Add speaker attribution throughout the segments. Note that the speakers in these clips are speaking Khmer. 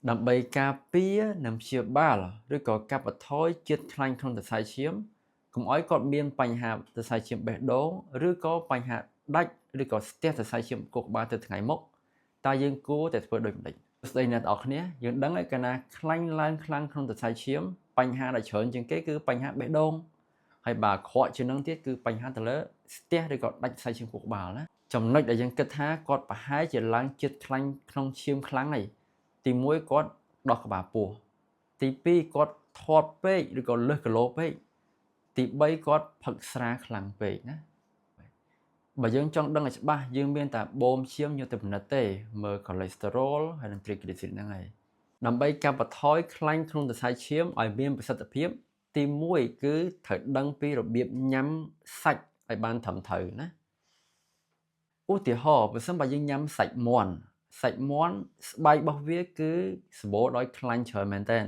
Speaker 1: ដើម្បីការពារនិងព្យាបាលឬក៏កាត់បន្ថយជាតិខ្លាញ់ក្នុងសរសៃឈាមកុំឲ្យគាត់មានបញ្ហាសរសៃឈាមបេះដូងឬក៏បញ្ហាដាច់ឬក៏ស្ទះសរសៃឈាមខួរក្បាលទៅថ្ងៃមុខតើយើងគួរតែធ្វើដូចម្តេចស្ដីអ្នកទាំងអស់គ្នាយើងដឹងហើយកាលណាខ្លាញ់ឡើងខ្លាំងក្នុងសរសៃឈាមបញ្ហាដែលច្រើនជាងគេគឺបញ្ហាបេះដូងហើយបើក្រក់ជាងនឹងទៀតគឺបញ្ហាទៅលើស្ទះឬក៏ដាច់សរសៃឈាមខួរក្បាលណាចំណុចដែលយើងគិតថាគាត់ប្រហែលជាឡើងជាតិខ្លាញ់ក្នុងឈាមខ្លាំងហើយទី1គាត់ដោះក្បាលពោះទី2គាត់ធាត់ពេកឬក៏លើសគីឡូពេកទី3គាត់ផឹកស្រាខ្លាំងពេកណាបើយើងចង់ដឹងឲ្យច្បាស់យើងមានតែបូមឈាមយកទៅពិនិត្យទេមើល cholesterol ហើយនិង triglyceride ហ្នឹងហើយដើម្បីកាត់បន្ថយខ្លាញ់ក្នុងសរសៃឈាមឲ្យមានប្រសិទ្ធភាពទី1គឺត្រូវដឹងពីរបៀបញ៉ាំសាច់ឲ្យបានត្រឹមត្រូវណាឧទាហរណ៍បើសិនបើយើងញ៉ាំសាច់មាន់ស្បែករបស់វាគឺសម្បូរដោយខ្លាញ់ច្រើនមែនទែន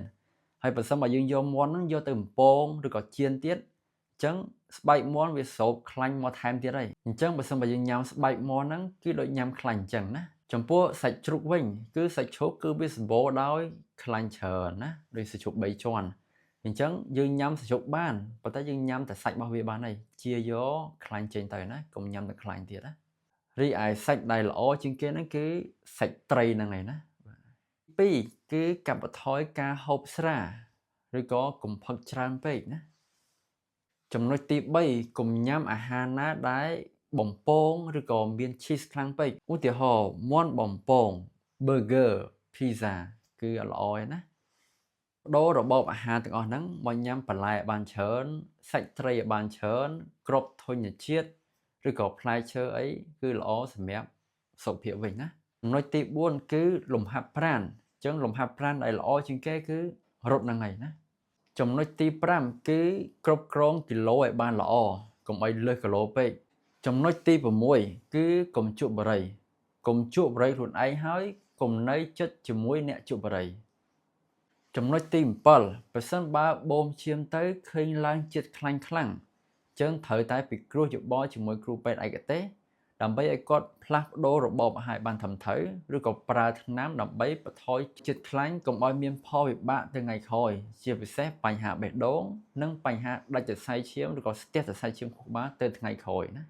Speaker 1: ហើយបើសិនបើយើងយកមាន់ហ្នឹងយកទៅបំពងឬក៏ចៀនទៀតអញ្ចឹងស្បែកមាន់វាស្រូបខ្លាញ់មកថែមទៀតហើយអញ្ចឹងបើសិនបើយើងញ៉ាំស្បែកមាន់ហ្នឹងគឺដូចញ៉ាំខ្លាញ់អញ្ចឹងណាចំពោះសាច់ជ្រូកវិញគឺសាច់ជ្រូកគឺវាសម្បូរដោយខ្លាញ់ច្រើនណាដូចសាច់ជ្រូក3ជាន់អញ្ចឹងយើងញ៉ាំសាច់ជ្រូកបានប៉ុន្តែយើងញ៉ាំតែសាច់របស់វាបានហើយជាយកខ្លាញ់ចេញទៅណាកុំញ៉ាំតែខ្លាញ់ទៀតណារីឯសាច់ដែលល្អជាងគេហ្នឹងគឺសាច់ត្រីហ្នឹងឯណា2គឺកាត់បន្ថយការហូបស្រាឬក៏កុំផឹកច្រើនពេកណាចំណុចទី3កុំញ៉ាំអាហារណាដែលបំពងឬក៏មាន cheese ខ្លាំងពេកឧទាហរណ៍មាន់បំពង burger pizza គឺអត់ល្អទេណាបដូររបបអាហារទាំងអស់ហ្នឹងមកញ៉ាំបន្លែឲ្យបានច្រើនសាច់ត្រីឲ្យបានច្រើនគ្រាប់ធញ្ញជាតិឬក៏ផ្លែឈើអីគឺល្អសម្រាប់សុខភាពវិញណាចំណុចទី4គឺលំហាត់ប្រាណអញ្ចឹងលំហាត់ប្រាណដែលល្អជាងគេគឺរត់ហ្នឹងហើយណាចំណុចទី5គឺគ្រប់គ្រងគីឡូឲ្យបានល្អកុំឲ្យលើសគីឡូពេកចំណុចទី6គឺកុំជក់បារីខ្លួនឯងហើយកុំនៅជិតជាមួយអ្នកជក់បារីចំណុចទី7ប្រសិនបើបូមឈាមទៅឃើញឡើងជាតិខ្លាញ់ខ្លាំងអញ្ចឹងត្រូវតែពិគ្រោះយោបល់ជាមួយគ្រូពេទ្យឯកទេសដើម្បីឲ្យគាត់ផ្លាស់ប្ដូររបបអាហារបានត្រឹមត្រូវឬក៏ប្រើថ្នាំដើម្បីបន្ថយជាតិខ្លាញ់កុំឲ្យមានផលវិបាកទៅថ្ងៃក្រោយជាពិសេសបញ្ហាបេះដូងនិងបញ្ហាដាច់សរសៃឈាមឬក៏ស្ទះសរសៃឈាមខួរក្បាលទៅថ្ងៃក្រោយណា